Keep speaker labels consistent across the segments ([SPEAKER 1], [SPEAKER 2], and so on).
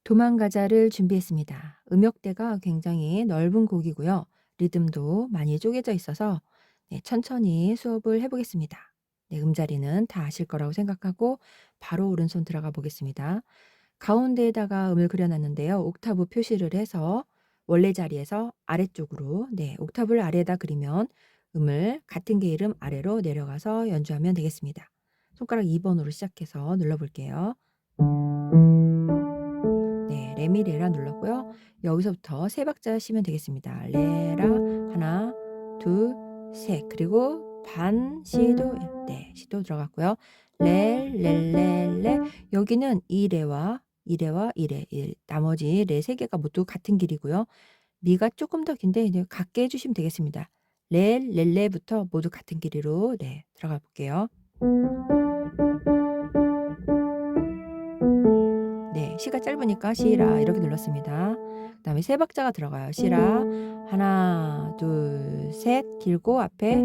[SPEAKER 1] 도망가자를 준비했습니다. 음역대가 굉장히 넓은 곡이고요. 리듬도 많이 쪼개져 있어서 천천히 수업을 해보겠습니다. 음자리는 다 아실 거라고 생각하고 바로 오른손 들어가 보겠습니다. 가운데에다가 음을 그려놨는데요. 옥타브 표시를 해서 원래 자리에서 아래쪽으로 옥타브를 아래에다 그리면 음을 같은 개 이름 아래로 내려가서 연주하면 되겠습니다. 손가락 2번으로 시작해서 눌러볼게요. 레미 레라 눌렀고요. 여기서부터 세 박자 쉬면 되겠습니다. 레라 하나 둘 셋 그리고 반 시도 시도 들어갔고요. 레레레레 여기는 이레와 이레 나머지 레 세 개가 모두 같은 길이고요. 미가 조금 더 긴데 이제 같게 해주시면 되겠습니다. 레레레부터 모두 같은 길이로 들어가 볼게요. 시가 짧으니까 시라 이렇게 눌렀습니다. 그 다음에 세 박자가 들어가요. 시라 하나 둘 셋 길고 앞에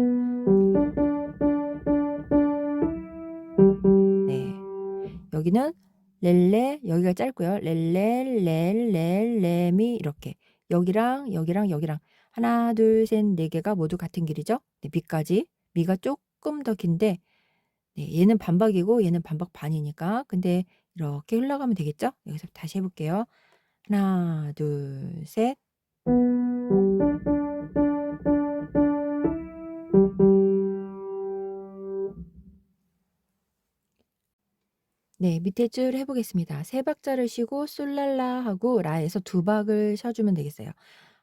[SPEAKER 1] 여기는 렐레 여기가 짧고요. 렐레 이렇게 여기랑 하나 둘 셋 네 개가 모두 같은 길이죠. 미까지 미가 조금 더 긴데 얘는 반박이고 얘는 반박 반이니까 근데 이렇게 흘러가면 되겠죠? 여기서 다시 해볼게요. 하나, 둘, 셋. 밑에 줄 해보겠습니다. 세 박자를 쉬고 솔랄라 하고 라에서 두 박을 쉬어주면 되겠어요.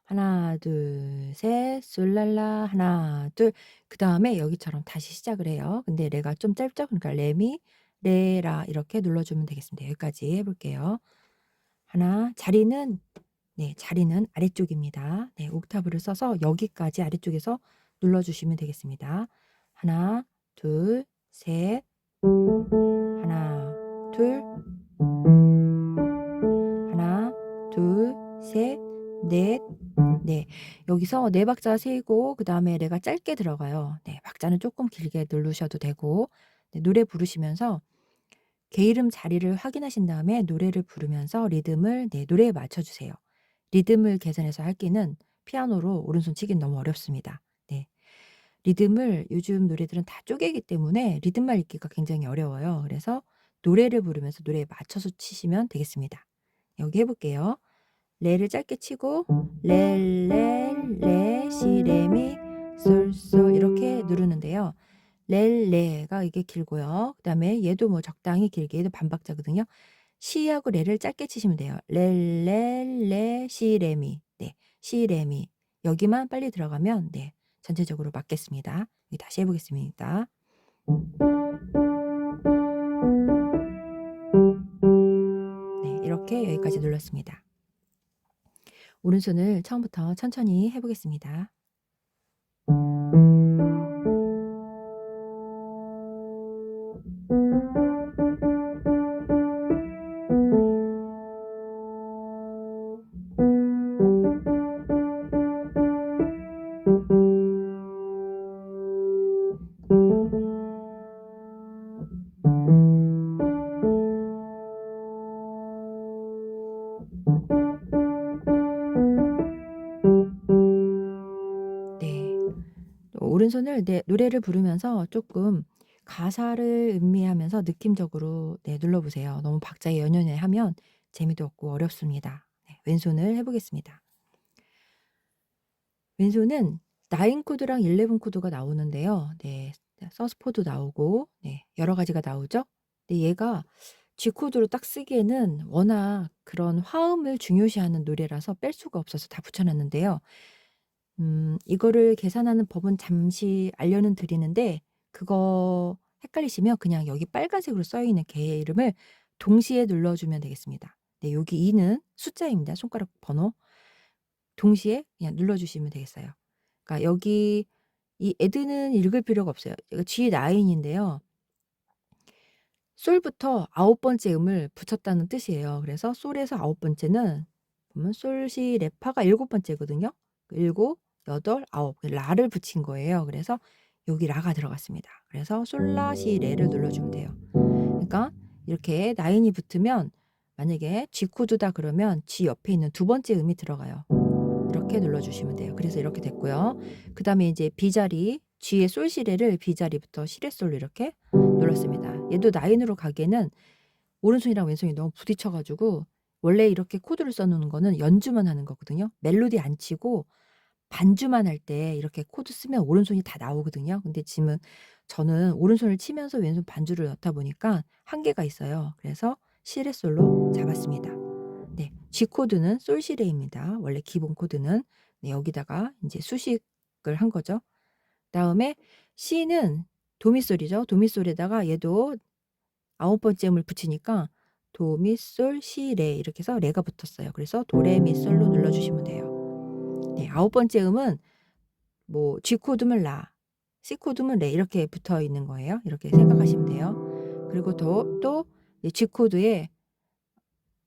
[SPEAKER 1] 하나, 둘, 셋, 솔랄라, 하나, 둘. 그 다음에 여기처럼 다시 시작을 해요. 근데 레가 좀 짧죠? 그러니까 레미, 레라 이렇게 눌러주면 되겠습니다. 여기까지 해볼게요. 하나, 자리는 아래쪽입니다. 옥타브를 써서 여기까지 아래쪽에서 눌러주시면 되겠습니다. 하나, 둘, 셋, 하나, 둘, 하나, 둘, 셋, 넷, 여기서 네 박자 세고 그 다음에 레가 짧게 들어가요. 박자는 조금 길게 누르셔도 되고 노래 부르시면서 개 이름 자리를 확인하신 다음에 노래를 부르면서 리듬을 노래에 맞춰주세요. 리듬을 계산해서 하기는 피아노로 오른손 치기는 너무 어렵습니다. 리듬을 요즘 노래들은 다 쪼개기 때문에 리듬만 읽기가 굉장히 어려워요. 그래서 노래를 부르면서 노래에 맞춰서 치시면 되겠습니다. 여기 해볼게요. 레를 짧게 치고 레 시레미 솔솔 이렇게 누르는데요. 레가 이게 길고요. 그 다음에 얘도 뭐 적당히 길게 얘도 반박자거든요. 시하고 레를 짧게 치시면 돼요. 레 시레미 시레미 여기만 빨리 들어가면 전체적으로 맞겠습니다. 다시 해보겠습니다. 이렇게 여기까지 눌렀습니다. 오른손을 처음부터 천천히 해보겠습니다. 오른손을 노래를 부르면서 조금 가사를 음미하면서 느낌적으로 눌러보세요. 너무 박자에 연연해 하면 재미도 없고 어렵습니다. 왼손을 해보겠습니다. 왼손은 9 코드랑 11 코드가 나오는데요. 서스포도 나오고 여러 가지가 나오죠. 근데 얘가 G 코드로 딱 쓰기에는 워낙 그런 화음을 중요시하는 노래라서 뺄 수가 없어서 다 붙여놨는데요. 이거를 계산하는 법은 잠시 알려는 드리는데 그거 헷갈리시면 그냥 여기 빨간색으로 써있는 개 이름을 동시에 눌러주면 되겠습니다. 네, 여기 2는 숫자입니다. 손가락 번호. 동시에 그냥 눌러주시면 되겠어요. 그러니까 여기 이 애드는 읽을 필요가 없어요. 이거 G9인데요. 솔부터 9번째 음을 붙였다는 뜻이에요. 그래서 솔에서 9번째는 보면 솔시 레파가 7번째거든요. 7, 8, 9 라를 붙인 거예요. 그래서 여기 라가 들어갔습니다. 그래서 솔라시 레를 눌러주면 돼요. 그러니까 이렇게 9이 붙으면 만약에 G 코드다 그러면 G 옆에 있는 두 번째 음이 들어가요. 이렇게 눌러주시면 돼요. 그래서 이렇게 됐고요. 그 다음에 이제 B자리, G의 솔시레를 B자리부터 시레솔로 이렇게 눌렀습니다. 얘도 9으로 가기에는 오른손이랑 왼손이 너무 부딪혀가지고 원래 이렇게 코드를 써놓는 거는 연주만 하는 거거든요. 멜로디 안 치고 반주만 할 때 이렇게 코드 쓰면 오른손이 다 나오거든요. 근데 지금 저는 오른손을 치면서 왼손 반주를 넣다 보니까 한계가 있어요. 그래서 시레솔로 잡았습니다. 네, G 코드는 솔시레입니다. 원래 기본 코드는. 네, 여기다가 이제 수식을 한 거죠. 그다음에 C는 도미솔이죠. 도미솔에다가 얘도 9번째 음을 붙이니까 도미솔 시레 이렇게 해서 레가 붙었어요. 그래서 도레미솔로 눌러주시면 돼요. 네, 9번째 음은 뭐 G 코드면 라, C 코드면 레 이렇게 붙어 있는 거예요. 이렇게 생각하시면 돼요. 그리고 또 G 코드에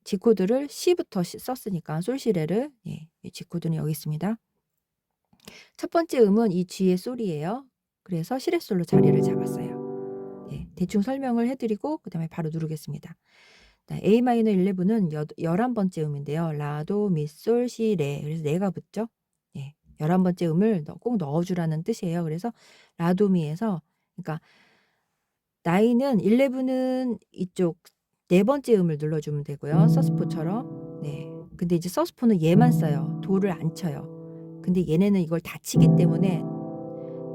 [SPEAKER 1] G 코드를 C부터 썼으니까 솔시레를 예, G 코드는 여기 있습니다. 첫 번째 음은 이 G의 솔이에요. 그래서 시레솔로 자리를 잡았어요. 예, 대충 설명을 해드리고 그 다음에 바로 누르겠습니다. A 마이너 11은 11번째 음인데요. 라도 미솔 시레 그래서 레가 붙죠. 예, 11번째 음을 꼭 넣어주라는 뜻이에요. 그래서 라도미에서 그러니까 9은 11은 이쪽 네 번째 음을 눌러주면 되고요. 서스포처럼. 네. 근데 이제 서스포는 얘만 써요. 도를 안 쳐요. 근데 얘네는 이걸 다 치기 때문에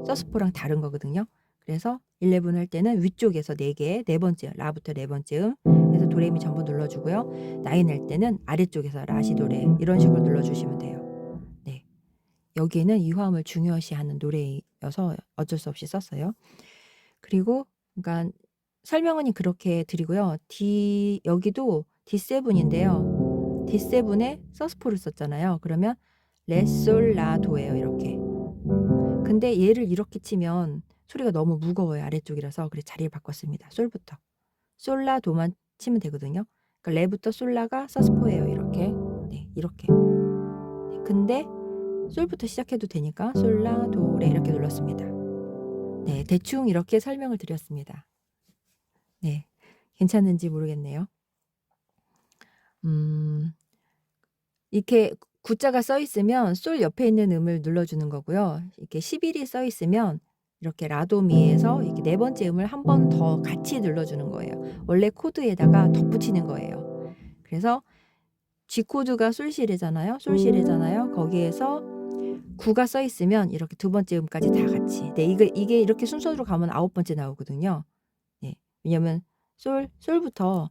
[SPEAKER 1] 서스포랑 다른 거거든요. 그래서 11 할 때는 위쪽에서 4개, 네 번째, 라부터 네 번째 음, 그래서 도레미 전부 눌러주고요. 9 할 때는 아래쪽에서 라시도레 이런 식으로 눌러주시면 돼요. 네. 여기에는 이 화음을 중요시하는 노래여서 어쩔 수 없이 썼어요. 그리고 그러니까 설명은 그렇게 드리고요. 여기도 D7인데요. D7에 서스포를 썼잖아요. 그러면 레솔라도예요. 이렇게. 근데 얘를 이렇게 치면 소리가 너무 무거워요. 아래쪽이라서. 그래서 자리를 바꿨습니다. 솔부터. 솔라도만 치면 되거든요. 그러니까 레부터 솔라가 서스포예요. 이렇게. 네, 이렇게. 네, 근데 솔부터 시작해도 되니까 솔라도레 이렇게 눌렀습니다. 네, 대충 이렇게 설명을 드렸습니다. 네, 괜찮은지 모르겠네요. 이렇게 구자가 써 있으면 솔 옆에 있는 음을 눌러주는 거고요. 이렇게 11이 써 있으면 이렇게 라도미에서 이렇게 네 번째 음을 한 번 더 같이 눌러주는 거예요. 원래 코드에다가 덧붙이는 거예요. 그래서 G 코드가 솔시레잖아요. 솔시레잖아요. 거기에서 9가 써 있으면 이렇게 두 번째 음까지 다 같이. 네, 이게 이렇게 순서로 가면 9번째 나오거든요. 네, 왜냐면 솔부터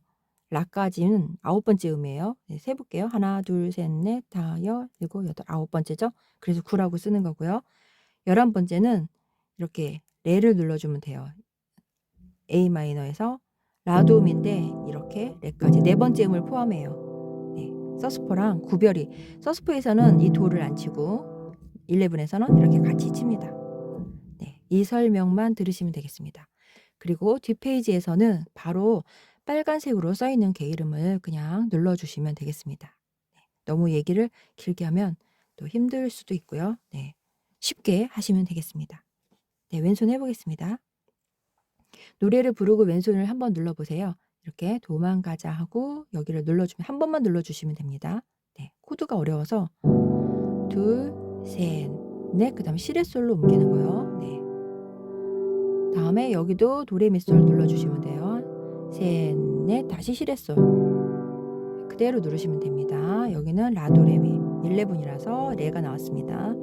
[SPEAKER 1] 라까지는 9번째 음이에요. 네, 세볼게요. 하나, 둘, 셋, 넷, 다섯, 일곱, 여덟, 9번째죠. 그래서 9라고 쓰는 거고요. 11번째는 이렇게 레를 눌러주면 돼요. A 마이너에서 라돔인데 이렇게 레까지 네 번째 음을 포함해요. 네, 서스포랑 구별이. 서스포에서는 이 도를 안 치고 11에서는 이렇게 같이 칩니다. 네, 이 설명만 들으시면 되겠습니다. 그리고 뒷페이지에서는 바로 빨간색으로 써있는 개 이름을 그냥 눌러주시면 되겠습니다. 네, 너무 얘기를 길게 하면 또 힘들 수도 있고요. 네, 쉽게 하시면 되겠습니다. 네, 왼손 해보겠습니다. 노래를 부르고 왼손을 한번 눌러보세요. 이렇게 도망가자 하고 여기를 눌러주면 한 번만 눌러주시면 됩니다. 네, 코드가 어려워서 둘, 셋, 넷, 그 다음에 시레솔로 옮기는 거요. 네. 다음에 여기도 도레미솔 눌러주시면 돼요. 셋, 넷, 다시 시레솔. 그대로 누르시면 됩니다. 여기는 라도레미 11이라서 레가 나왔습니다.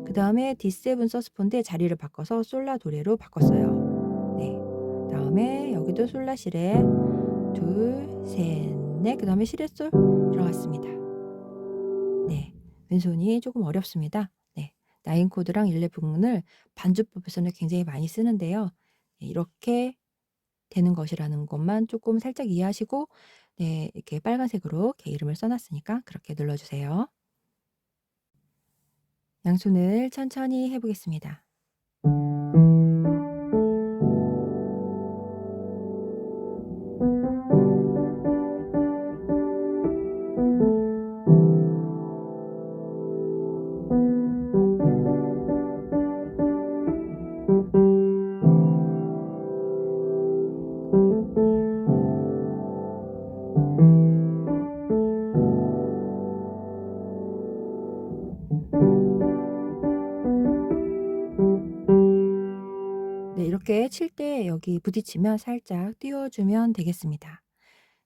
[SPEAKER 1] 그 다음에 D7 서스폰데 자리를 바꿔서 솔라도레로 바꿨어요. 네. 다음에 여기도 솔라시레 둘, 셋, 넷, 그 다음에 시레솔 들어갔습니다. 네. 왼손이 조금 어렵습니다. 네. 9 코드랑 11을 반주법에서는 굉장히 많이 쓰는데요. 네, 이렇게 되는 것이라는 것만 조금 살짝 이해하시고 네 이렇게 빨간색으로 이렇게 이름을 써 놨으니까 그렇게 눌러 주세요. 양손을 천천히 해 보겠습니다. 네 이렇게 칠 때 여기 부딪히면 살짝 띄워 주면 되겠습니다.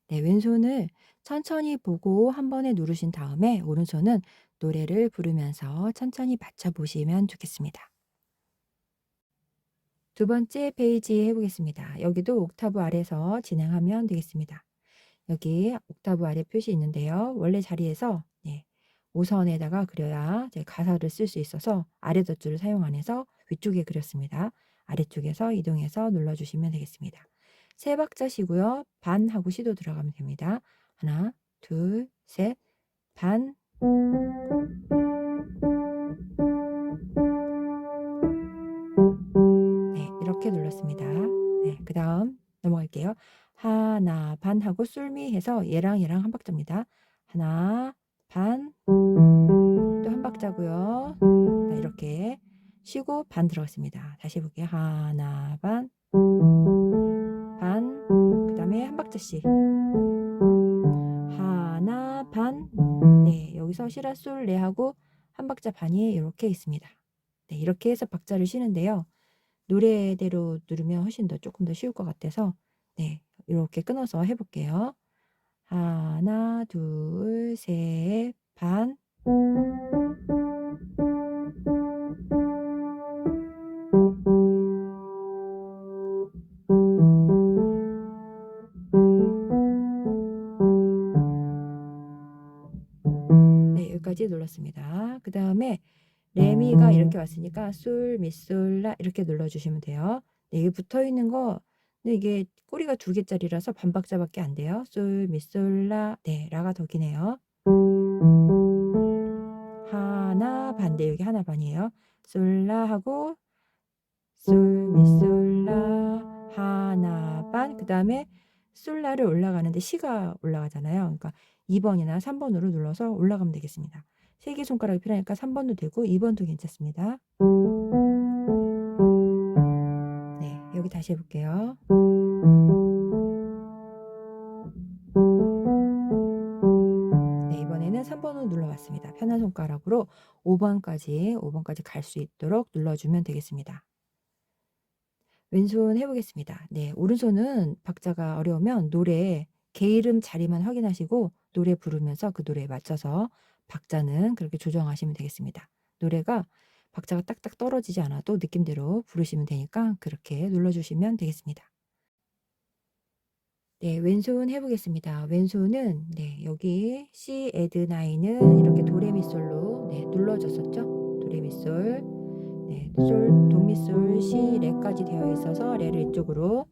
[SPEAKER 1] 네 왼손을 천천히 보고 한 번에 누르신 다음에 오른손은 노래를 부르면서 천천히 맞춰 보시면 좋겠습니다. 두 번째 페이지 해 보겠습니다. 여기도 옥타브 아래에서 진행하면 되겠습니다. 여기 옥타브 아래 표시 있는데요. 원래 자리에서 네, 5선에다가 그려야 이제 가사를 쓸 수 있어서 아래 덧줄을 사용 안 해서 위쪽에 그렸습니다. 아래쪽에서 이동해서 눌러주시면 되겠습니다. 세 박자 쉬고요. 반 하고 시도 들어가면 됩니다. 하나, 둘, 셋, 반. 네, 이렇게 눌렀습니다. 네, 그 다음 넘어갈게요. 하나, 반 하고 솔미 해서 얘랑 얘랑 한 박자입니다. 하나, 반, 또 한 박자고요. 네, 이렇게 쉬고 반 들어갔습니다. 다시 해볼게요. 하나, 반, 반, 그 다음에 한 박자씩. 하나, 반, 네, 여기서 시라, 솔, 레 하고 한 박자 반이 이렇게 있습니다. 네, 이렇게 해서 박자를 쉬는데요. 노래대로 누르면 훨씬 더 조금 더 쉬울 것 같아서 네, 이렇게 끊어서 해볼게요. 하나, 둘, 셋, 반. 네, 여기까지 눌렀습니다. 그 다음에 레미가 이렇게 왔으니까 솔, 미, 솔, 라 이렇게 눌러주시면 돼요. 네, 이게 붙어있는 거 근데 이게 꼬리가 2개짜리라서 반박자밖에 안 돼요. 솔, 미, 솔, 라. 네, 라가 더 기네요. 하나 반. 네, 여기 하나 반이에요. 솔, 라 하고 솔, 미, 솔, 라 하나 반. 그 다음에 솔, 라를 올라가는데 시가 올라가잖아요. 그러니까 2번이나 3번으로 눌러서 올라가면 되겠습니다. 3개 손가락이 필요하니까 3번도 되고 2번도 괜찮습니다. 네, 여기 다시 해볼게요. 네, 이번에는 3번을 눌러봤습니다. 편한 손가락으로 5번까지 갈 수 있도록 눌러주면 되겠습니다. 왼손 해보겠습니다. 네, 오른손은 박자가 어려우면 노래 개 이름 자리만 확인하시고 노래 부르면서 그 노래에 맞춰서 박자는 그렇게 조정하시면 되겠습니다. 노래가 박자가 딱딱 떨어지지 않아도 느낌대로 부르시면 되니까 그렇게 눌러주시면 되겠습니다. 네, 왼손 해보겠습니다. 왼손은 네, 여기 C, 에드, 나인은 이렇게 도레미솔로 네, 눌러줬었죠. 도레미솔, 네, 솔, 도미솔, 시, 레까지 되어 있어서 레를 이쪽으로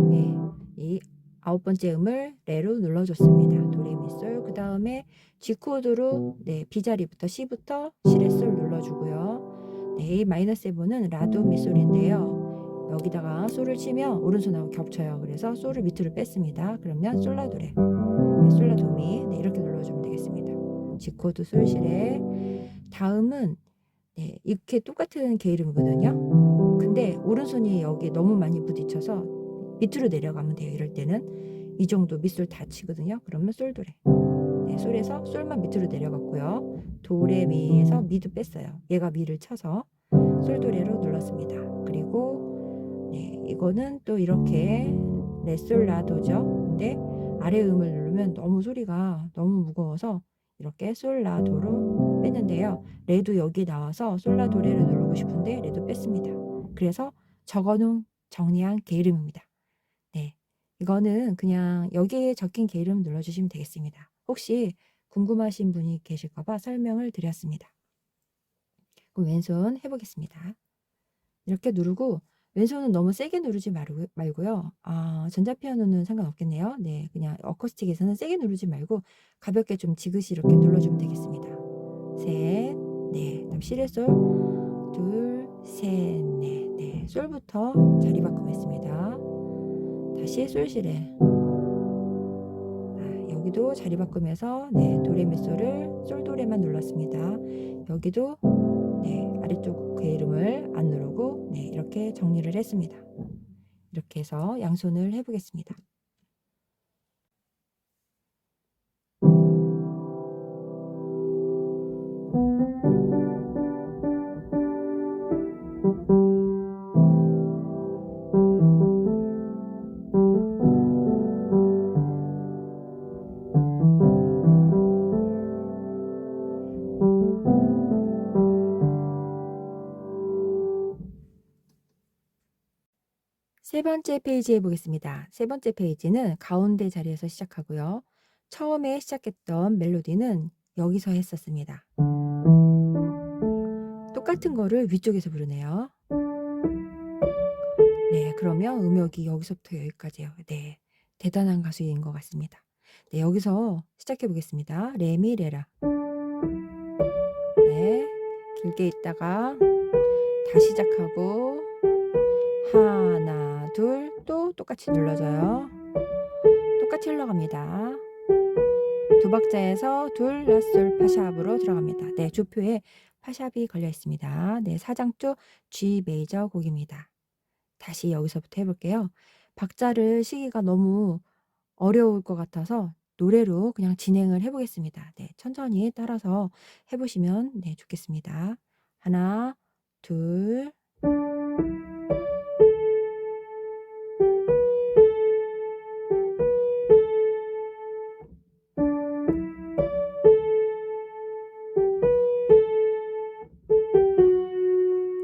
[SPEAKER 1] 네, 이 9번째 음을 레로 눌러줬습니다. 도레미솔. 그 다음에 G 코드로 네, B 자리부터 C부터 시레솔 눌러주고요. 네, A 마이너스 7은 라도 미솔인데요. 여기다가 솔을 치면 오른손하고 겹쳐요. 그래서 솔을 밑으로 뺐습니다. 그러면 솔라도레, 네, 솔라도미 네, 이렇게 눌러주면 되겠습니다. G 코드 솔시레. 다음은 네, 이렇게 똑같은 개 이름이거든요. 근데 오른손이 여기 너무 많이 부딪혀서 밑으로 내려가면 돼요. 이럴 때는 이 정도 밑솔 다 치거든요. 그러면 솔도레. 네, 솔에서 솔만 밑으로 내려갔고요. 도레미에서 미도 뺐어요. 얘가 미를 쳐서 솔도레로 눌렀습니다. 그리고 네, 이거는 또 이렇게 레솔라도죠. 근데 아래 음을 누르면 너무 소리가 너무 무거워서 이렇게 솔라도로 뺐는데요. 레도 여기 나와서 솔라도레를 누르고 싶은데 레도 뺐습니다. 그래서 적어놓은 정리한 개 이름입니다. 네, 이거는 그냥 여기에 적힌 개 이름 눌러주시면 되겠습니다. 혹시 궁금하신 분이 계실까봐 설명을 드렸습니다. 그럼 왼손 해보겠습니다. 이렇게 누르고 왼손은 너무 세게 누르지 말고요. 아 전자피아노는 상관없겠네요. 네. 그냥 어쿠스틱에서는 세게 누르지 말고 가볍게 좀 지그시 이렇게 눌러주면 되겠습니다. 셋, 넷. 그다음 시레 솔 둘, 셋, 넷. 네. 솔부터 자리 바꾸겠습니다. 다시 솔 시레. 여기도 자리 바꾸면서 네, 도레미솔을 솔도레만 눌렀습니다. 여기도 네, 아래쪽 그 이름을 안 누르고 네, 이렇게 정리를 했습니다. 이렇게 해서 양손을 해보겠습니다. 세 번째 페이지에 보겠습니다. 세 번째 페이지는 가운데 자리에서 시작하고요. 처음에 시작했던 멜로디는 여기서 했었습니다. 똑같은 거를 위쪽에서 부르네요. 네, 그러면 음역이 여기서부터 여기까지예요. 네, 대단한 가수인 것 같습니다. 네, 여기서 시작해 보겠습니다. 레미레라. 네, 길게 있다가 다시 시작하고 하나, 둘, 또 똑같이 눌러줘요. 똑같이 흘러갑니다. 두 박자에서 둘, 라, 솔, 파샵으로 들어갑니다. 네, 주표에 파샵이 걸려 있습니다. 네, 4장조 G 메이저 곡입니다. 다시 여기서부터 해볼게요. 박자를 시기가 너무 어려울 것 같아서 노래로 그냥 진행을 해보겠습니다. 네, 천천히 따라서 해보시면 네, 좋겠습니다. 하나, 둘,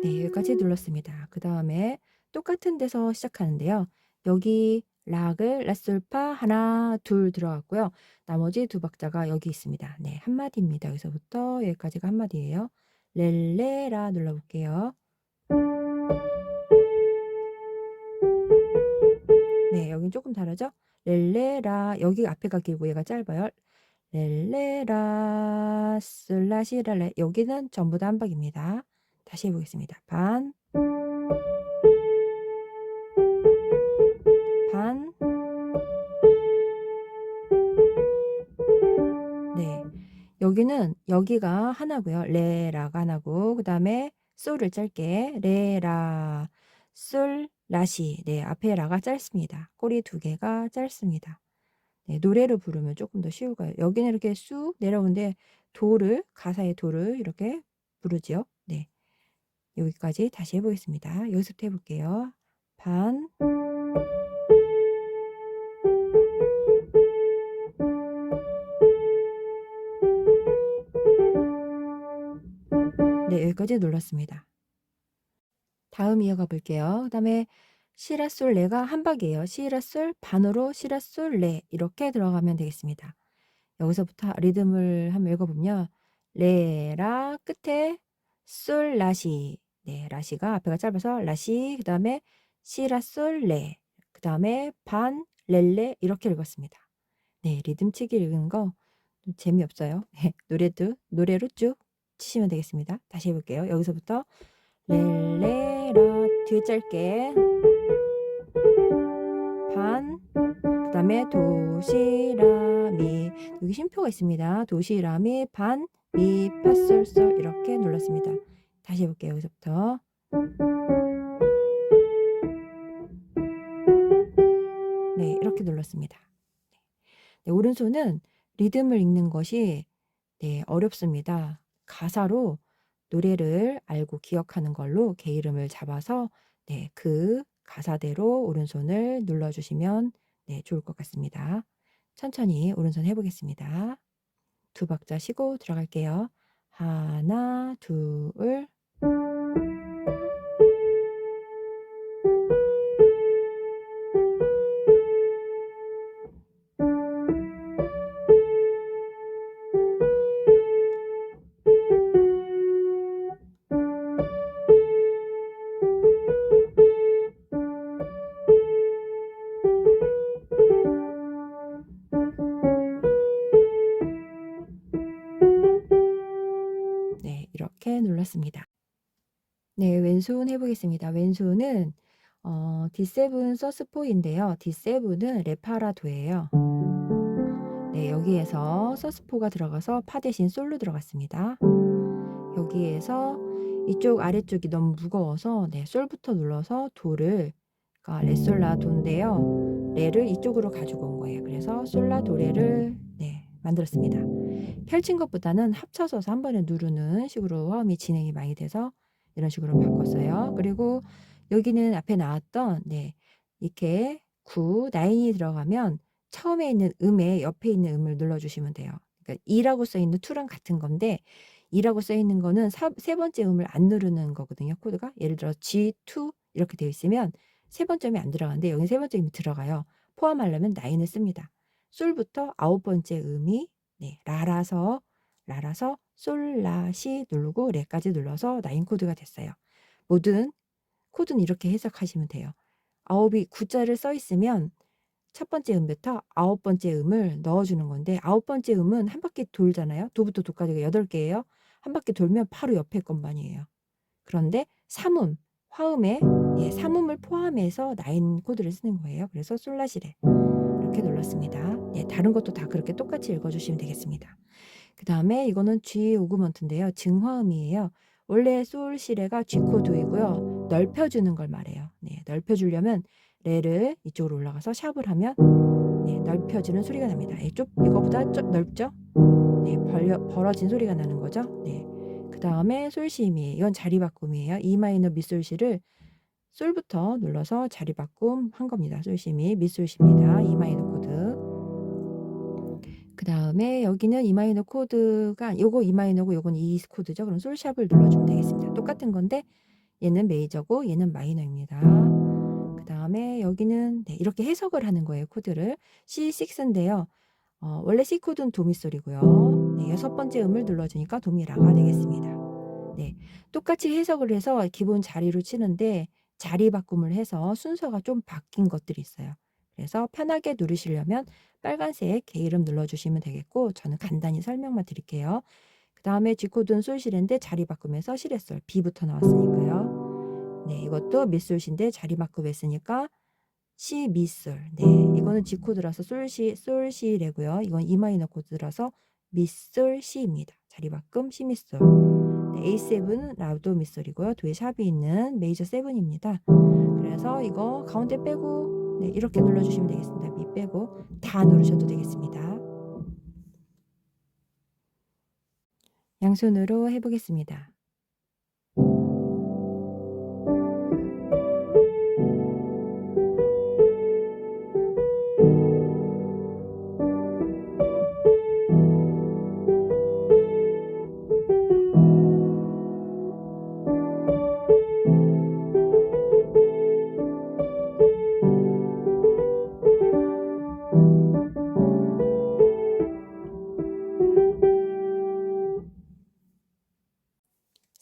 [SPEAKER 1] 네, 여기까지 눌렀습니다. 그 다음에 똑같은 데서 시작하는데요. 여기 락을 라솔파 하나, 둘 들어갔고요. 나머지 두 박자가 여기 있습니다. 네, 한 마디입니다. 여기서부터 여기까지가 한 마디예요. 렐레라 눌러볼게요. 네, 여긴 조금 다르죠? 렐레라 여기 앞에가 길고 얘가 짧아요. 렐레라 슬라시랄레 여기는 전부 다 한박입니다. 다시 해보겠습니다. 반, 반, 네. 여기는 여기가 하나고요. 레라가 하나고 그 다음에 솔을 짧게 레라 솔 라시 네 앞에 라가 짧습니다. 꼬리 두 개가 짧습니다. 네, 노래로 부르면 조금 더 쉬울 거예요. 여기는 이렇게 쑥 내려오는데 도를 가사의 도를 이렇게 부르죠. 네, 여기까지 다시 해보겠습니다. 여기서부터 해볼게요. 반, 네, 여기까지 눌렀습니다. 다음 이어가 볼게요. 그 다음에 시라솔 레가 한 박이에요. 시라솔 반으로 시라솔 레 이렇게 들어가면 되겠습니다. 여기서부터 리듬을 한번 읽어보면 레라 끝에 솔 라시 네 라시가 앞에가 짧아서 라시 그 다음에 시라솔 레 그 다음에 반 렐레 이렇게 읽었습니다. 네 리듬치기 읽은 거 재미없어요. 네, 노래로 쭉 치시면 되겠습니다. 다시 해볼게요. 여기서부터 렐레라 뒤에 짧게 반 그다음에 도시라미 여기 쉼표가 있습니다. 도시라미 반 미 파솔솔 이렇게 눌렀습니다. 다시 해볼게요. 여기서부터 네 이렇게 눌렀습니다. 네, 오른손은 리듬을 읽는 것이 네, 어렵습니다. 가사로 노래를 알고 기억하는 걸로 게이름을 잡아서 네, 그 가사대로 오른손을 눌러주시면 네, 좋을 것 같습니다. 천천히 오른손 해보겠습니다. 두 박자 쉬고 들어갈게요. 하나, 둘, 이렇게 눌렀습니다. 네, 왼손 해보겠습니다. 왼손은 D7 서스4인데요. D7은 레파라도예요. 네, 여기에서 서스4가 들어가서 파 대신 솔로 들어갔습니다. 여기에서 이쪽 아래쪽이 너무 무거워서 네, 솔부터 눌러서 도를, 그러니까 레솔라도인데요. 레를 이쪽으로 가지고 온 거예요. 그래서 솔라도레를 네, 만들었습니다. 펼친 것보다는 합쳐서 한 번에 누르는 식으로 화음이 진행이 많이 돼서 이런 식으로 바꿨어요. 그리고 여기는 앞에 나왔던 네, 이렇게 9, 9이 들어가면 처음에 있는 음의 옆에 있는 음을 눌러주시면 돼요. 그러니까 2라고 써있는 2랑 같은 건데 2라고 써있는 거는 세 번째 음을 안 누르는 거거든요. 코드가. 예를 들어 G2 이렇게 되어 있으면 세 번째 음이 안 들어가는데 여기 세 번째 음이 들어가요. 포함하려면 9을 씁니다. 솔부터 9번째 음이 네, 라라서 솔라시 누르고 레까지 눌러서 9 코드가 됐어요. 모든 코드는 이렇게 해석하시면 돼요. 9이 9자를 써 있으면 첫 번째 음부터 9번째 음을 넣어주는 건데 9번째 음은 한 바퀴 돌잖아요. 도부터 도까지가 8개예요. 한 바퀴 돌면 바로 옆에 것만이에요. 그런데 3음, 화음에 3음을 포함해서 9 코드를 쓰는 거예요. 그래서 솔라시레 이렇게 눌렀습니다. 예, 다른 것도 다 그렇게 똑같이 읽어주시면 되겠습니다. 그 다음에 이거는 G 오그먼트인데요. 증화음이에요. 원래 솔시레가 G 코드이고요. 넓혀주는 걸 말해요. 네, 넓혀주려면 레를 이쪽으로 올라가서 샵을 하면 네, 넓혀지는 소리가 납니다. 이거보다 좀 넓죠? 네, 벌어진 소리가 나는 거죠. 네. 그 다음에 솔시미, 이건 자리 바꿈이에요. E 마이너 미솔시를 솔부터 눌러서 자리 바꿈 한 겁니다. 솔시미, 미솔시입니다. E 마이너 코드. 그 다음에 여기는 E 마이너 코드가 요거 E 마이너고 요건 E 코드죠. 그럼 솔샵을 눌러주면 되겠습니다. 똑같은 건데 얘는 메이저고 얘는 마이너입니다. 그 다음에 여기는 네, 이렇게 해석을 하는 거예요. 코드를. C6인데요. 원래 C 코드는 도미솔이고요. 네, 6번째 음을 눌러주니까 도미라가 되겠습니다. 네, 똑같이 해석을 해서 기본 자리로 치는데 자리 바꿈을 해서 순서가 좀 바뀐 것들이 있어요. 그래서 편하게 누르시려면 빨간색 개 이름 눌러주시면 되겠고 저는 간단히 설명만 드릴게요. 그 다음에 G코드는 솔시레인데 자리 바꾸면서 시레솔 B부터 나왔으니까요. 네, 이것도 미솔시인데 자리 바꾸고 했으니까 C 미솔. 네, 이거는 G코드라서 솔시레고요. 이건 E 마이너 코드라서 미솔 C입니다. 자리 바꿈 C 미솔. 네, A7은 라우도 미솔이고요. 뒤에 샵이 있는 메이저 7입니다. 그래서 이거 가운데 빼고 네, 이렇게 눌러주시면 되겠습니다. 미 빼고 다 누르셔도 되겠습니다. 양손으로 해보겠습니다.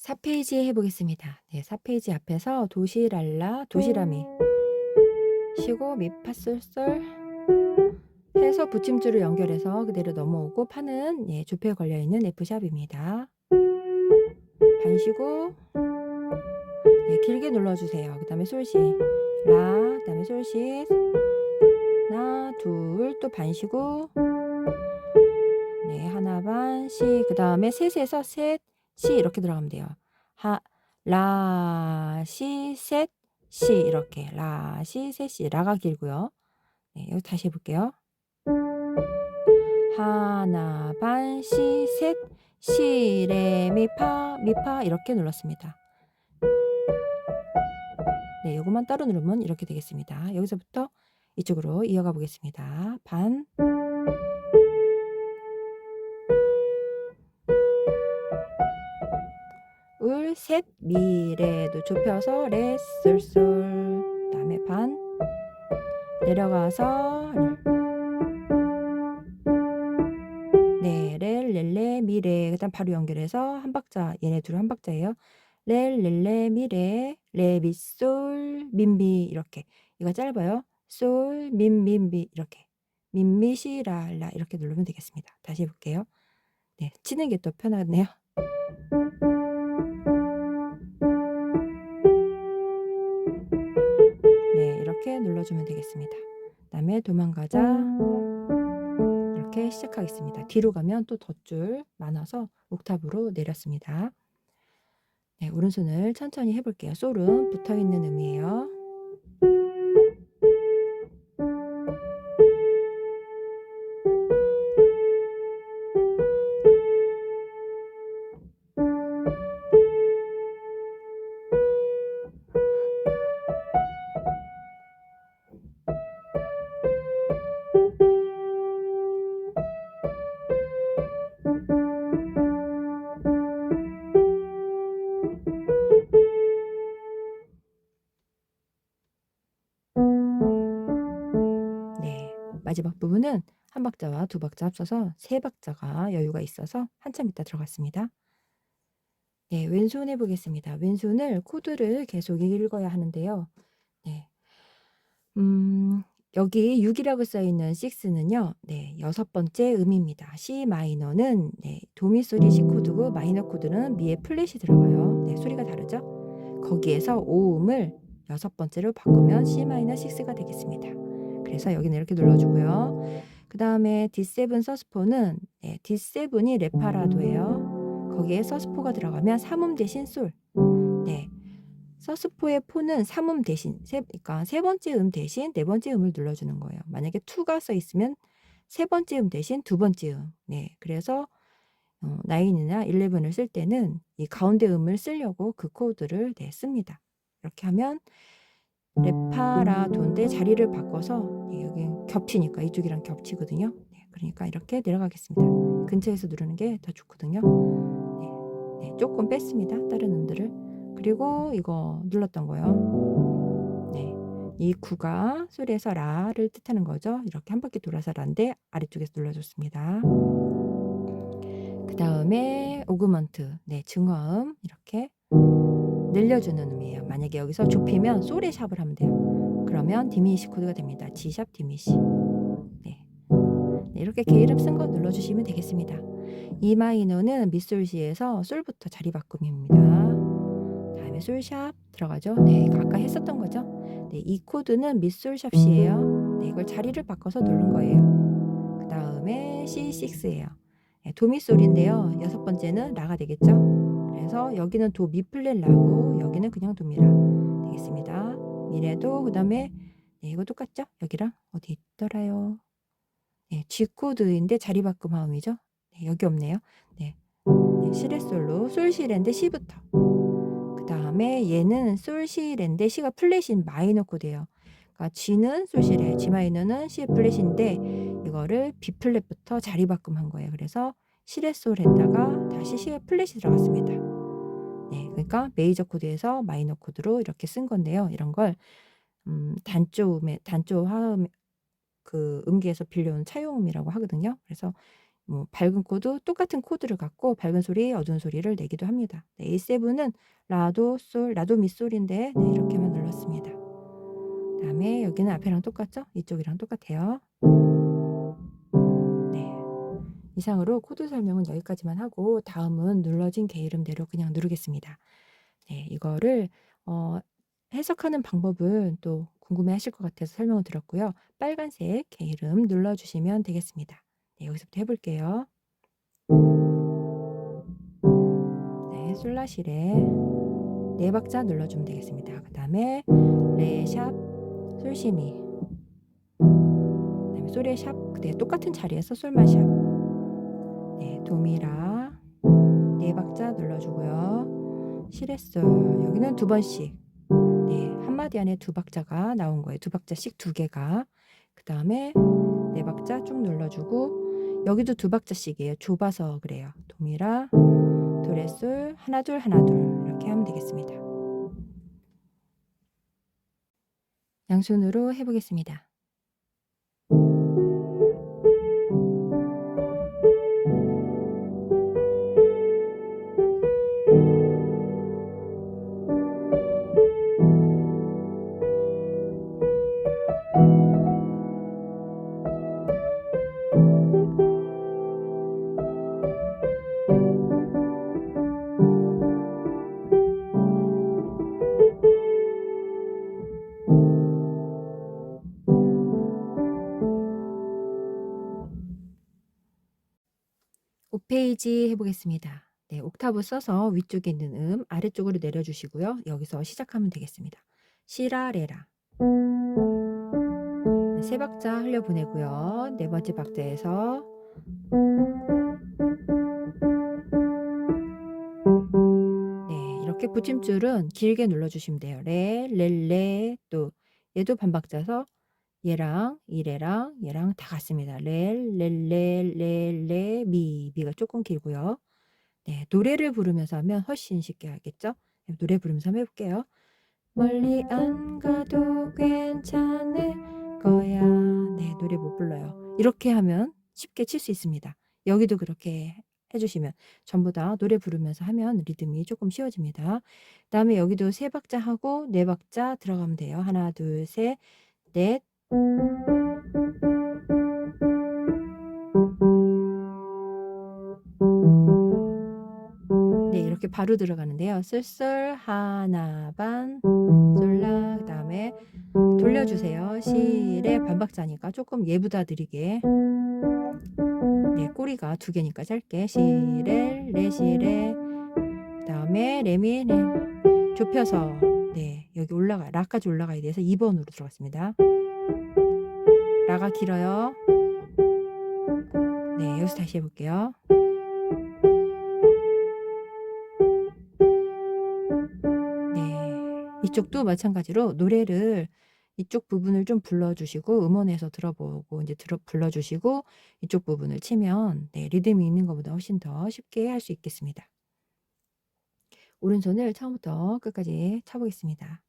[SPEAKER 1] (4페이지) 해보겠습니다. 네, 4페이지 앞에서 도시랄라, 도시라미 쉬고 미파솔솔 해서 붙임줄을 연결해서 그대로 넘어오고 파는 예, 조표에 걸려있는 F샵입니다. 반쉬고 네, 길게 눌러주세요. 그 다음에 솔시 라, 그 다음에 솔시 하나, 둘, 또 반쉬고 네, 하나 반, 시, 그 다음에 셋에서 셋, 시 이렇게 들어가면 돼요. 라, 시, 셋, 시 이렇게 라, 시, 셋, 시 라가 길고요. 네, 여기 다시 해볼게요. 하나 반, 시, 셋, 시, 레, 미, 파, 이렇게 눌렀습니다. 네, 요것만 따로 누르면 이렇게 되겠습니다. 여기서부터 이쪽으로 이어가 보겠습니다. 반, 울, 셋, 미, 레도 좁혀서 레, 솔, 솔. 그 다음에 반, 내려가서 네, 레, 레, 미, 레. 그 다음 바로 연결해서 한 박자, 얘네 둘 한 박자예요. 레, 레, 미, 레, 미, 솔, 미 이렇게. 이거 짧아요. 솔, 미 이렇게. 미, 시, 라 이렇게 누르면 되겠습니다. 다시 해볼게요. 네, 치는 게 또 편하네요. 눌러주면 되겠습니다. 그다음에 도망가자 이렇게 시작하겠습니다. 뒤로 가면 또 덧줄 많아서 옥타브로 내렸습니다. 네, 오른손을 천천히 해볼게요. 솔은 붙어있는 음이에요. 네, 마지막 부분은 한 박자와 두 박자 합쳐서 세 박자가 여유가 있어서 한참 있다 들어갔습니다. 네, 왼손 해보겠습니다. 왼손을 코드를 계속 읽어야 하는데요. 네, 여기 6이라고 써있는 6는요, 네, 6번째 음입니다. C 마이너는 네, 도미 소리 C 코드고 마이너 코드는 미의 플랫이 들어가요. 네, 소리가 다르죠? 거기에서 5음을 6번째로 바꾸면 C 마이너 6가 되겠습니다. 그래서 여기는 이렇게 눌러주고요. 그 다음에 D7 서스포는 네, D7이 레파라도예요. 거기에 서스포가 들어가면 3음 대신 솔. 네, 서스포의 포는 3음 대신 그러니까 세 번째 음 대신 네 번째 음을 눌러주는 거예요. 만약에 2가 써 있으면 세 번째 음 대신 두 번째 음. 네, 그래서 9이나 11을 쓸 때는 이 가운데 음을 쓰려고 그 코드를 네, 씁니다. 이렇게 하면 레파라도인데 자리를 바꿔서 네, 여기 겹치니까 이쪽이랑 겹치거든요. 네, 그러니까 이렇게 내려가겠습니다. 근처에서 누르는 게 더 좋거든요. 네, 네, 조금 뺐습니다. 다른 음들을. 그리고 이거 눌렀던 거요. 네, 이 9가 소리에서 라를 뜻하는 거죠. 이렇게 한 바퀴 돌아서 라인데 아래쪽에서 눌러줬습니다. 그 다음에 오그먼트, 네, 증화음 이렇게 늘려주는 음이에요. 만약에 여기서 좁히면 솔에 샵을 하면 돼요. 그러면 디미니시 코드가 됩니다. G샵 디미시. 네. 네, 이렇게 게이름 쓴 거 눌러주시면 되겠습니다. E 마이너는 미솔시에서 솔부터 자리 바꿈입니다. 다음에 솔샵 들어가죠. 네, 이거 아까 했었던 거죠. 네, 이 코드는 미솔샵 C예요. 네, 이걸 자리를 바꿔서 누른 거예요. 그 다음에 C6예요. 네, 도미솔인데요. 6번째는 라가 되겠죠. 그래서 여기는 도 미플랫 라고 여기는 그냥 도미라 되겠습니다. 미래도 그 다음에 네, 이거 똑같죠? 여기랑 어디 있더라요? 네, G 코드인데 자리 바꿈 화음이죠. 네, 여기 없네요. 네, 네, 시레솔로 솔시랜데 C부터. 그 다음에 얘는 솔시랜데 C가 플랫인 마이너 코드예요. 그러니까 G는 솔시레, G 마이너는 C 플랫인데 이거를 B 플랫부터 자리 바꿈한 거예요. 그래서 시레솔 했다가 다시 C 플랫이 들어갔습니다. 네, 그러니까 메이저 코드에서 마이너 코드로 이렇게 쓴 건데요. 이런 걸 단조 화음 그 음기에서 빌려온 차용음이라고 하거든요. 그래서 뭐 밝은 코드 똑같은 코드를 갖고 밝은 소리, 어두운 소리를 내기도 합니다. 네, A7은 라도 솔, 라도 미솔인데 네, 이렇게만 눌렀습니다. 그다음에 여기는 앞에랑 똑같죠? 이쪽이랑 똑같아요. 네. 이상으로 코드 설명은 여기까지만 하고 다음은 눌러진 게이름대로 그냥 누르겠습니다. 네, 이거를 해석하는 방법은 또 궁금해하실 것 같아서 설명을 드렸고요. 빨간색 게이름 눌러주시면 되겠습니다. 네, 여기서부터 해볼게요. 네, 솔라시레 네 박자 눌러주면 되겠습니다. 그 다음에 레샵 솔시미 그 다음에 솔레샵 그때 똑같은 자리에서 솔마샵 네, 도미라 네 박자 눌러주고요. 시레솔 여기는 두 번씩 네, 한마디 안에 두 박자가 나온 거예요. 두 박자씩 두 개가. 그 다음에 네 박자 쭉 눌러주고 여기도 두 박자씩이에요. 좁아서 그래요. 도미라, 도레솔, 하나 둘 하나 둘 이렇게 하면 되겠습니다. 양손으로 해보겠습니다. 5페이지 해보겠습니다. 네, 옥타브 써서 위쪽에 있는 아래쪽으로 내려주시고요. 여기서 시작하면 되겠습니다. 시라레라. 세 박자 흘려보내고요. 네 번째 박자에서 네, 이렇게 붙임줄은 길게 눌러주시면 돼요. 레, 렐레, 또 얘도 반박자서 얘랑 이래랑 얘랑 다 같습니다. 레, 렐레, 레, 미가 조금 길고요. 네, 노래를 부르면서 하면 훨씬 쉽게 알겠죠? 노래 부르면서 한번 해볼게요. 멀리 안 가도 괜찮을 거야. 네, 노래 못 불러요. 이렇게 하면 쉽게 칠 수 있습니다. 여기도 그렇게 해주시면 전부 다 노래 부르면서 하면 리듬이 조금 쉬워집니다. 그 다음에 여기도 세 박자 하고 네 박자 들어가면 돼요. 하나, 둘, 셋, 넷. 네, 이렇게 바로 들어가는데요. 쓸쓸 하나 반 솔라 그 다음에 돌려주세요. 시레 반박자니까 조금 얘보다 느리게. 네, 꼬리가 두 개니까 짧게 시레 레시레 그 다음에 레미 레 좁혀서 네 여기 라까지 올라가야 돼서 2번으로 들어갔습니다. 라가 길어요. 네, 여기서 다시 해볼게요. 네, 이쪽도 마찬가지로 노래를 이쪽 부분을 좀 불러주시고 음원에서 들어보고 이제 불러주시고 이쪽 부분을 치면 네, 리듬이 있는 것보다 훨씬 더 쉽게 할 수 있겠습니다. 오른손을 처음부터 끝까지 쳐보겠습니다.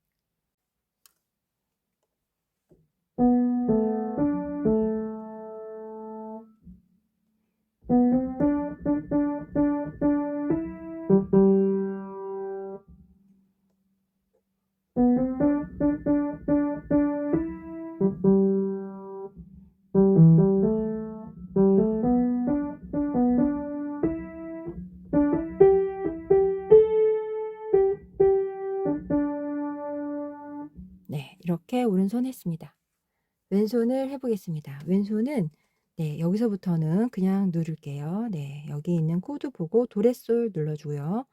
[SPEAKER 1] 네, 이렇게 오른손 했습니다. 왼손을 해보겠습니다. 왼손은 네, 여기서부터는 그냥 누를게요. 네, 여기 있는 코드 보고 도레솔 눌러주고요.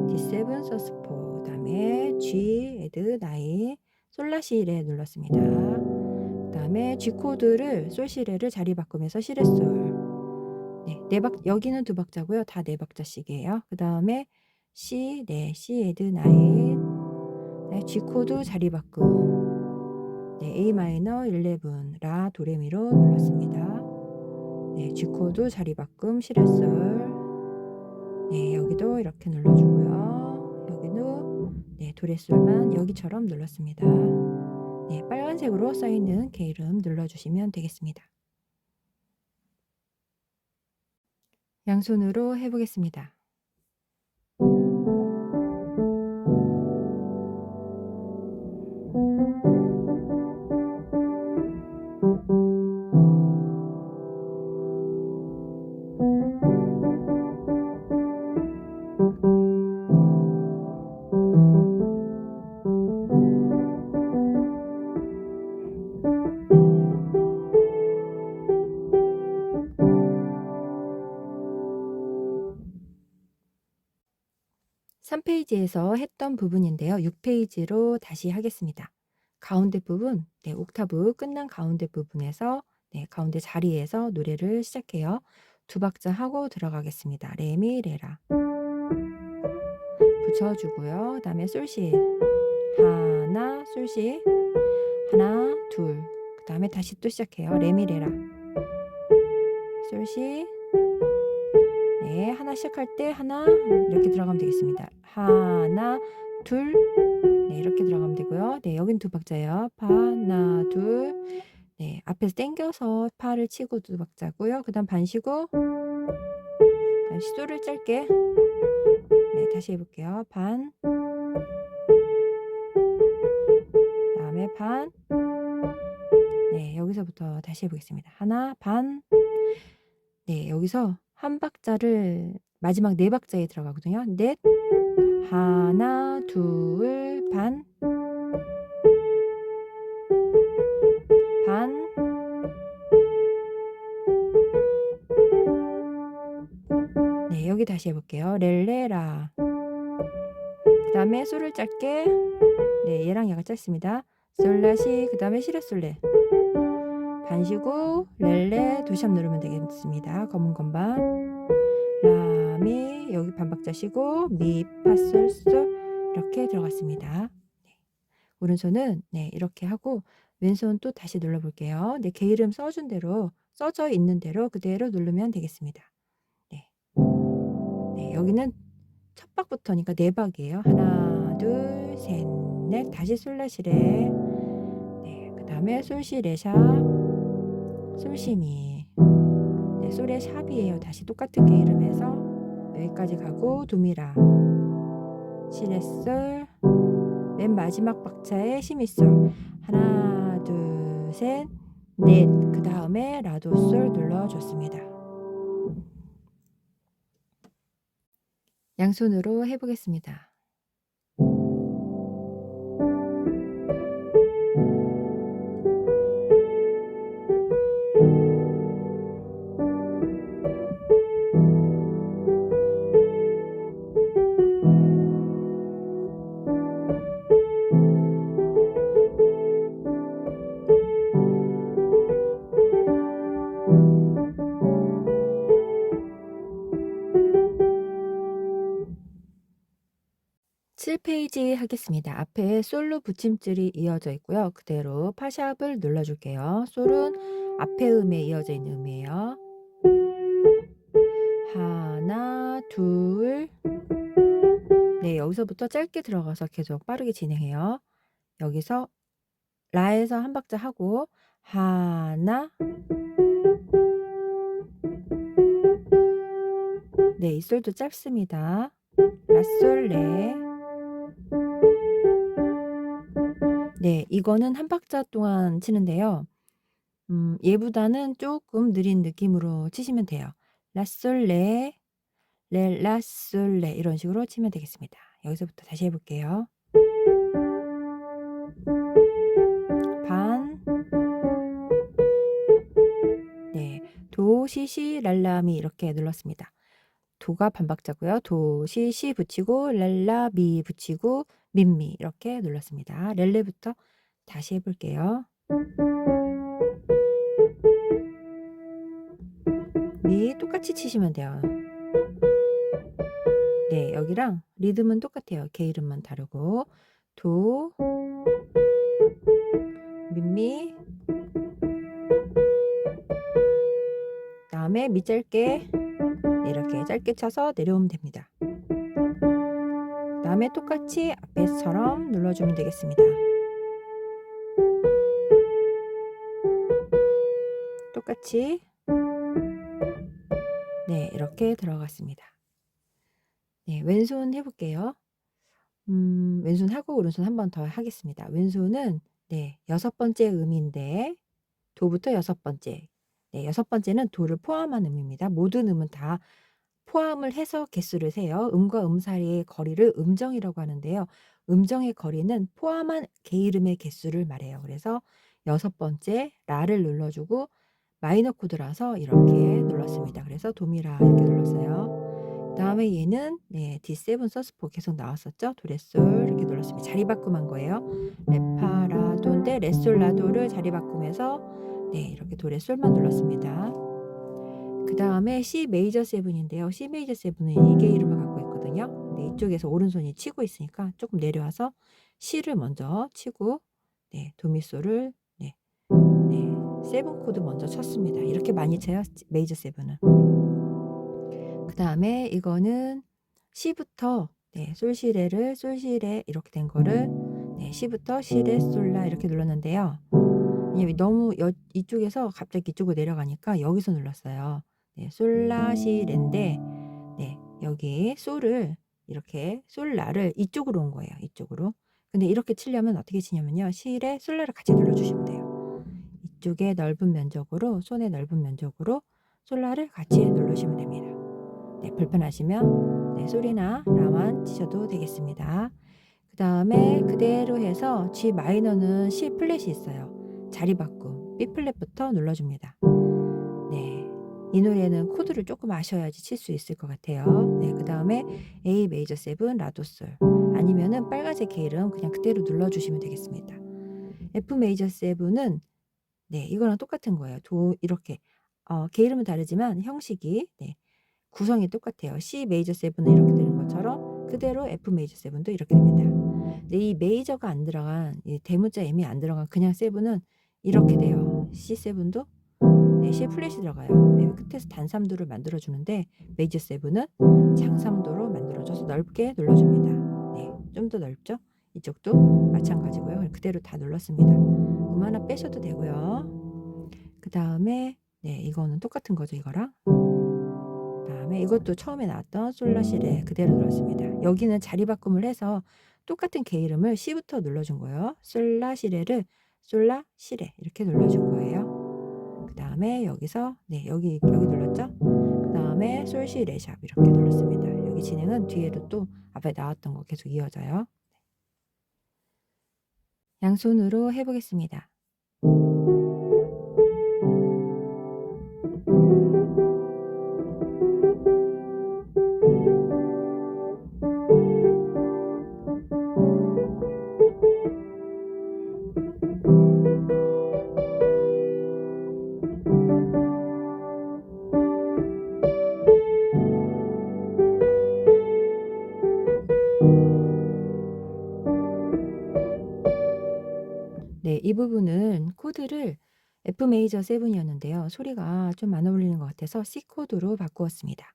[SPEAKER 1] D7 서스포, 그 다음에 G, 에드, 나이, 솔라시레 눌렀습니다. 그 다음에 G 코드를 솔시레를 자리 바꾸면서 시레솔. 네, 여기는 두 박자고요. 다 네 박자씩이에요. 그 다음에 C, 네, C, 에드, 나이, 네, G 코드 자리 바꿈. 네, A 마이너 11, 라, 도레미로 눌렀습니다. 네, G 코드 자리 바꿈, 시레솔. 네, 여기도 이렇게 눌러주고요. 여기도 네, 도레솔만 여기처럼 눌렀습니다. 네, 빨간색으로 써있는 개 이름 눌러주시면 되겠습니다. 양손으로 해보겠습니다. (3페이지에서) 했던 부분인데요. 6페이지로 다시 하겠습니다. 가운데 부분, 네, 옥타브 끝난 가운데 부분에서 네, 가운데 자리에서 노래를 시작해요. 두 박자 하고 들어가겠습니다. 레미 레라 붙여주고요. 그 다음에 솔시 하나 솔시 하나 둘 그 다음에 다시 또 시작해요. 레미 레라 솔시 네, 하나 시작할 때 하나 이렇게 들어가면 되겠습니다. 하나 둘 네, 이렇게 들어가면 되고요. 네, 여긴 두 박자예요. 파 하나 둘 네, 앞에서 당겨서 파를 치고 두 박자고요. 그 다음 반 쉬고 시도를 짧게 네, 다시 해볼게요. 반 다음에 반 네, 여기서부터 다시 해보겠습니다. 하나 반 네, 여기서 한 박자를 마지막 네 박자에 들어가거든요. 넷 하나 둘 반 반 여기 다시 해볼게요. 렐레라. 그 다음에 솔을 짧게, 네, 얘랑 얘가 짧습니다. 솔라시, 그 다음에 시레솔레. 반시고 렐레 도샵 누르면 되겠습니다. 검은 건반. 라미, 여기 반박자 쉬고 미, 파, 솔, 솔 이렇게 들어갔습니다. 네. 오른손은 네, 이렇게 하고 왼손 또 다시 눌러볼게요. 네, 개 이름 써준 대로, 써져 있는 대로 그대로 누르면 되겠습니다. 네. 네, 여기는 첫 박부터니까 네 박이에요. 하나, 둘, 셋, 넷. 다시 솔라시레. 네, 그 다음에 솔시레샵, 솔시미. 네, 솔의 샵이에요. 다시 똑같은 게 이름에서 여기까지 가고 도미라, 시레솔, 맨 마지막 박자에 시미솔. 하나, 둘, 셋, 넷. 그 다음에 라도솔 눌러줬습니다. 양손으로 해보겠습니다. 페이지 하겠습니다. 앞에 솔로 붙임줄이 이어져 있고요. 그대로 파샵을 눌러줄게요. 솔은 앞에 음에 이어져 있는 음이에요. 하나, 둘. 네, 여기서부터 짧게 들어가서 계속 빠르게 진행해요. 여기서 라에서 한 박자 하고 하나. 네, 이 솔도 짧습니다. 라솔, 레. 네, 이거는 한 박자 동안 치는데요. 얘보다는 조금 느린 느낌으로 치시면 돼요. 라솔, 레, 레, 라솔, 레 이런 식으로 치면 되겠습니다. 여기서부터 다시 해볼게요. 반. 네, 도, 시, 시, 랄라미 이렇게 눌렀습니다. 도가 반박자고요. 도, 시, 시 붙이고 랄라, 미 붙이고 민미 이렇게 눌렀습니다. 렐레부터 다시 해볼게요. 미 똑같이 치시면 돼요. 네, 여기랑 리듬은 똑같아요. 개 이름만 다르고 도, 민미, 다음에 미 짧게 이렇게 짧게 쳐서 내려오면 됩니다. 다음에 똑같이 앞에처럼 눌러주면 되겠습니다. 똑같이 네, 이렇게 들어갔습니다. 네, 왼손 해볼게요. 왼손 하고 오른손 한 번 더 하겠습니다. 왼손은 네, 6번째 음인데 도부터 6번째. 네, 6번째는 도를 포함한 음입니다. 모든 음은 다 포함을 해서 개수를 세요. 음과 음 사이의 거리를 음정이라고 하는데요. 음정의 거리는 포함한 개 이름의 개수를 말해요. 그래서 6번째 라를 눌러주고 마이너 코드라서 이렇게 눌렀습니다. 그래서 도미라 이렇게 눌렀어요. 다음에 얘는 네, D7 서스포 계속 나왔었죠. 도레솔 이렇게 눌렀습니다. 자리 바꿈한 거예요. 레파라도인데 레솔라도를 자리 바꾸면서 네, 이렇게 도레솔만 눌렀습니다. 그 다음에 C 메이저 7인데요. C 메이저 7은 이게 이름을 갖고 있거든요. 근데 이쪽에서 오른손이 치고 있으니까 조금 내려와서 C를 먼저 치고 네, 도미솔을 네, 네, 7 코드 먼저 쳤습니다. 이렇게 많이 쳐요. 메이저 7은. 그 다음에 이거는 C부터 네, 솔시레를 솔시레 이렇게 된 거를 네, C부터 시레 솔라 이렇게 눌렀는데요. 왜냐면 너무 이쪽에서 갑자기 이쪽으로 내려가니까 여기서 눌렀어요. 네, 솔라 시레인데 네, 여기 솔을 이렇게 솔라를 이쪽으로 온 거예요. 이쪽으로. 근데 이렇게 치려면 어떻게 치냐면요. 시레 솔라를 같이 눌러주시면 돼요. 이쪽에 넓은 면적으로 손의 넓은 면적으로 솔라를 같이 누르시면 됩니다. 네, 불편하시면 네, 솔이나 라만 치셔도 되겠습니다. 그 다음에 그대로 해서 G 마이너는 C 플랫이 있어요. 자리 바꿈 B 플랫부터 눌러줍니다. 네, 이 노래는 코드를 조금 아셔야지 칠 수 있을 것 같아요. 네, 그다음에 A 메이저 7 라도솔 아니면은 빨간색 게일은 그냥 그대로 눌러 주시면 되겠습니다. F 메이저 7은 네, 이거랑 똑같은 거예요. 도 이렇게 게이름은 다르지만 형식이 네, 구성이 똑같아요. C 메이저 7은 이렇게 되는 것처럼 그대로 F 메이저 7도 이렇게 됩니다. 근데 이 메이저가 안 들어간 이 대문자 M이 안 들어간 그냥 7은 이렇게 돼요. C7도 네, C 플랫이 들어가요. 네, 끝에서 단삼도를 만들어 주는데 메이저 7은 장삼도로 만들어 줘서 넓게 눌러 줍니다. 네, 좀 더 넓죠? 이쪽도 마찬가지고요. 그대로 다 눌렀습니다. 하나 빼셔도 되고요. 그다음에 네, 이거는 똑같은 거죠, 이거랑. 그다음에 이것도 처음에 나왔던 솔라시레 그대로 눌렀습니다. 여기는 자리 바꿈을 해서 똑같은 게 이름을 C부터 눌러준 거예요. 솔라시레를 솔라시레 이렇게 눌러준 거예요. 그다음에 여기서 네, 여기 눌렀죠? 그다음에 솔시레샵 이렇게 눌렀습니다. 여기 진행은 뒤에도 또 앞에 나왔던 거 계속 이어져요. 양손으로 해보겠습니다. 네, 이 부분은 코드를 F 메이저 7이었는데요. 소리가 좀 안 어울리는 것 같아서 C 코드로 바꾸었습니다.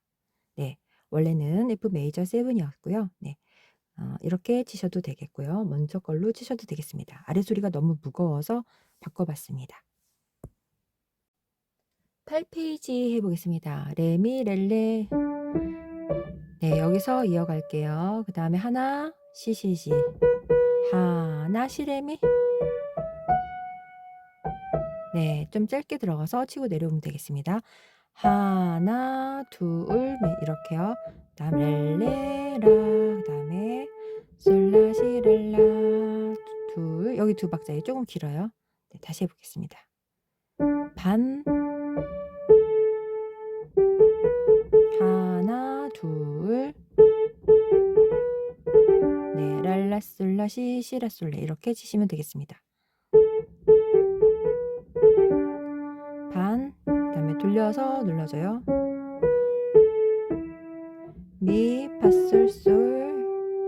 [SPEAKER 1] 네, 원래는 F 메이저 7이었고요. 네, 이렇게 치셔도 되겠고요. 먼저 걸로 치셔도 되겠습니다. 아래 소리가 너무 무거워서 바꿔봤습니다. 8페이지 해보겠습니다. 레미 렐레. 네, 여기서 이어갈게요. 그 다음에 하나 시시시 하나 시레미. 네, 좀 짧게 들어가서 치고 내려오면 되겠습니다. 하나, 둘, 네, 이렇게요. 그다음 렐레라, 그다음에 솔라시렐라, 둘, 여기 두 박자에 조금 길어요. 네, 다시 해보겠습니다. 반, 하나, 둘, 네, 랄라, 솔라, 시, 시라, 솔레 이렇게 치시면 되겠습니다. 반, 그다음에 돌려서 눌러줘요. 미, 파, 솔, 솔,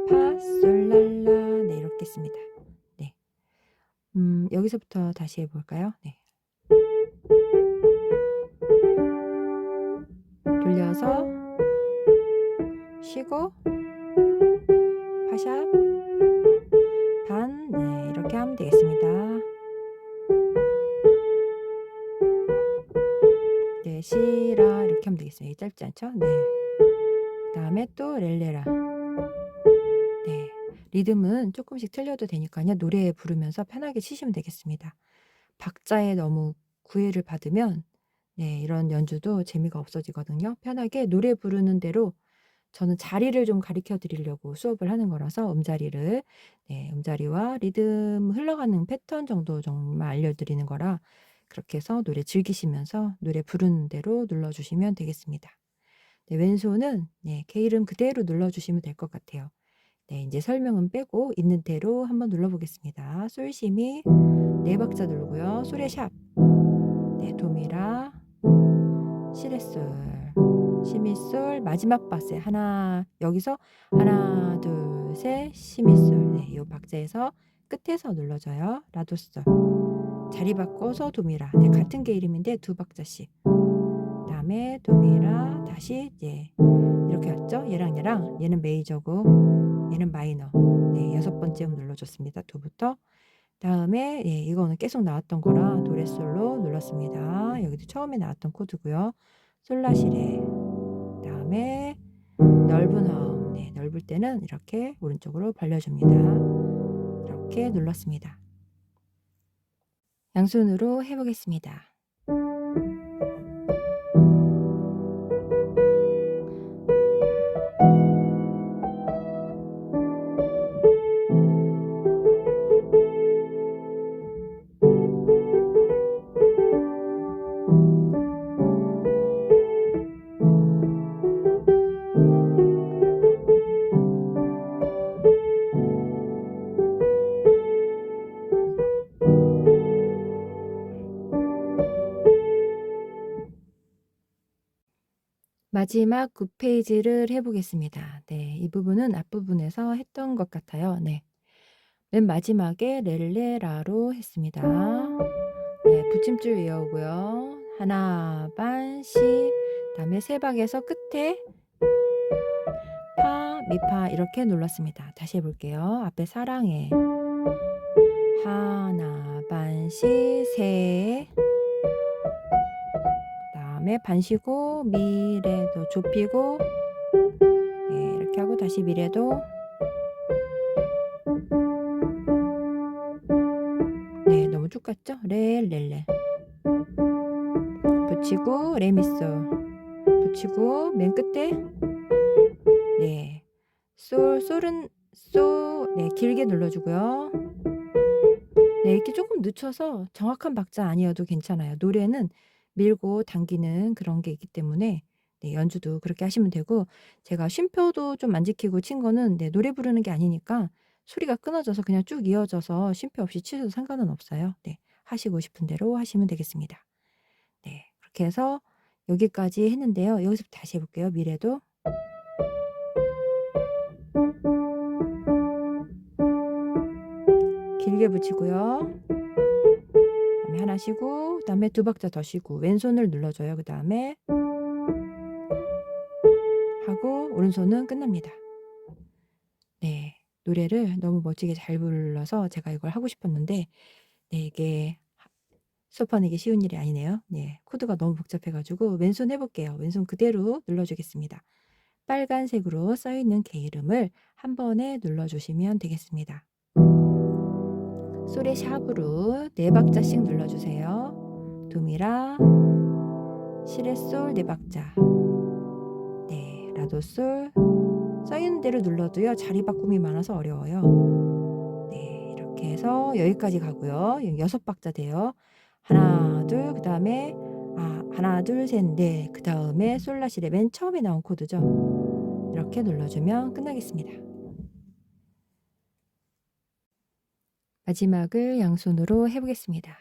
[SPEAKER 1] 파, 솔, 랄라. 네, 이렇게 씁니다. 네. 여기서부터 다시 해볼까요? 네. 돌려서 쉬고 파샵 반, 네, 이렇게 하면 되겠습니다. 네, 시라 이렇게 하면 되겠습니다. 짧지 않죠? 네. 그다음에 또 렐레라. 네, 리듬은 조금씩 틀려도 되니까요. 노래 부르면서 편하게 치시면 되겠습니다. 박자에 너무 구애를 받으면 네, 이런 연주도 재미가 없어지거든요. 편하게 노래 부르는 대로 저는 자리를 좀 가르쳐 드리려고 수업을 하는 거라서 음자리를 네, 음자리와 리듬 흘러가는 패턴 정도 정말 알려드리는 거라 그렇게 해서 노래 즐기시면서 노래 부르는 대로 눌러주시면 되겠습니다. 네, 왼손은 네, K 이름 그대로 눌러주시면 될 것 같아요. 네, 이제 설명은 빼고 있는 대로 한번 눌러보겠습니다. 솔시미 네 박자 누르고요. 소레샵 네, 도미라 시레솔 시미솔 마지막 박스 하나 여기서 하나 둘 셋 시미솔 네, 이 박자에서 끝에서 눌러줘요. 라도솔 자리 바꿔서 도미라 네, 같은 게 이름인데 두 박자씩 그다음에 도미라 다시 이제 이렇게 왔죠. 얘랑 얘는 메이저고 얘는 마이너 네, 6번째 음 눌러줬습니다. 도부터 다음에 예, 이거는 계속 나왔던 거라 도레솔로 눌렀습니다. 여기도 처음에 나왔던 코드고요. 솔라시레 다음에 넓은 화음 네, 넓을 때는 이렇게 오른쪽으로 벌려줍니다. 이렇게 눌렀습니다. 양손으로 해보겠습니다. 마지막 9 페이지를 해 보겠습니다. 네. 이 부분은 앞부분에서 했던 것 같아요. 네. 맨 마지막에 렐레라로 했습니다. 네. 붙임줄 이어오고요. 하나 반 시 그다음에 세 박에서 끝에 파, 미파 이렇게 눌렀습니다. 다시 해 볼게요. 앞에 사랑해. 하나 반 시 세 그다음에 반 쉬고 미래도 좁히고 네 이렇게 하고 다시 미래도 네 너무 쭉 갔죠? 레 렐레 붙이고 레미솔 붙이고 맨 끝에 네 솔은 네 길게 눌러주고요. 네 이렇게 조금 늦춰서 정확한 박자 아니어도 괜찮아요. 노래는 밀고 당기는 그런 게 있기 때문에 네 연주도 그렇게 하시면 되고 제가 쉼표도 좀 안 지키고 친 거는 네 노래 부르는 게 아니니까 소리가 끊어져서 그냥 쭉 이어져서 쉼표 없이 치셔도 상관은 없어요. 네. 하시고 싶은 대로 하시면 되겠습니다. 네. 그렇게 해서 여기까지 했는데요. 여기서 다시 해 볼게요. 미래도 길게 붙이고요. 그다음에 하나 쉬고 그다음에 두 박자 더 쉬고 왼손을 눌러줘요. 그다음에 하고 오른손은 끝납니다. 네. 노래를 너무 멋지게 잘 불러서 제가 이걸 하고 싶었는데 네 이게 수업하는 게 쉬운 일이 아니네요. 네. 코드가 너무 복잡해 가지고 왼손 해 볼게요. 왼손 그대로 눌러 주겠습니다. 빨간색으로 써 있는 개 이름을 한 번에 눌러 주시면 되겠습니다. 솔의 샵으로 네 박자씩 눌러 주세요. 도미라 시레 솔 네 박자. 네. 라도 솔 써 있는 대로 눌러도요. 자리 바꿈이 많아서 어려워요. 네. 이렇게 해서 여기까지 가고요. 6 박자 돼요. 하나 둘 그다음에 하나 둘 셋 넷 그다음에 솔라시레 맨 처음에 나온 코드죠. 이렇게 눌러주면 끝나겠습니다. 마지막을 양손으로 해 보겠습니다.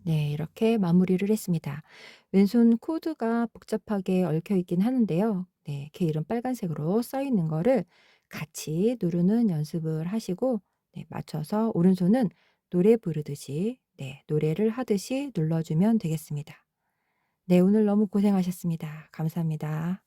[SPEAKER 1] 네. 이렇게 마무리를 했습니다. 왼손 코드가 복잡하게 얽혀 있긴 하는데요. 네. 개 이름 빨간색으로 써 있는 거를 같이 누르는 연습을 하시고 네 맞춰서 오른손은 노래 부르듯이 네 노래를 하듯이 눌러주면 되겠습니다. 네. 오늘 너무 고생하셨습니다. 감사합니다.